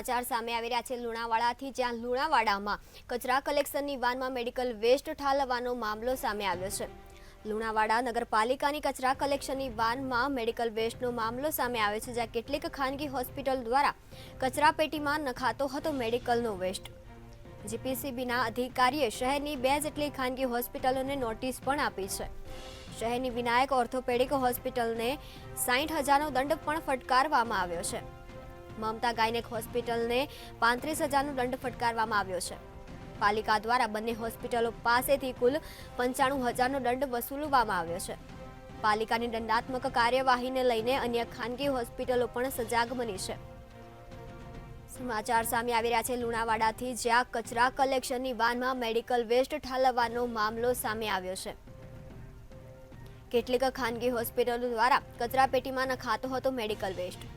સમાચાર સામે આવી રહ્યા છે લુણાવાડાથી, જ્યાં લુણાવાડામાં કચરા કલેક્શનની વાનમાં મેડિકલ વેસ્ટ ઠાલવવાનો મામલો સામે આવ્યો છે। લુણાવાડા નગરપાલિકાની કચરા કલેક્શનની વાનમાં મેડિકલ વેસ્ટનો મામલો સામે આવ્યો છે, જ્યાં કેટલીક ખાનગી હોસ્પિટલ દ્વારા કચરા પેટીમાં નખાતો હતો મેડિકલનો વેસ્ટ। જીપીસીબીના અધિકારીએ શહેરની 2 જેટલી ખાનગી હોસ્પિટલોને નોટિસ પણ આપી છે। શહેરની વિનાયક ઓર્થોપેડિક હોસ્પિટલને 60,000નો દંડ પણ ફટકારવામાં આવ્યો છે। મમતા ગાયનેક હોસ્પિટલને 35,000નો દંડ ફટકારવામાં આવ્યો છે। પાલિકા દ્વારા બંને હોસ્પિટલો પાસેથી કુલ 95,000નો દંડ વસૂલવામાં આવ્યો છે। પાલિકાની દંડાત્મક કાર્યવાહીને લઈને અન્ય ખાનગી હોસ્પિટલો પણ સજાગ બની છે। સમાચાર સામે આવી રહ્યા છે લુણાવાડાથી, જ્યાં કચરા કલેક્શનની વાનમાં મેડિકલ વેસ્ટ ઠાલવવાનો મામલો સામે આવ્યો છે। કેટલીક ખાનગી હોસ્પિટલો દ્વારા કચરા પેટીમાં નખાતો હતો મેડિકલ વેસ્ટ।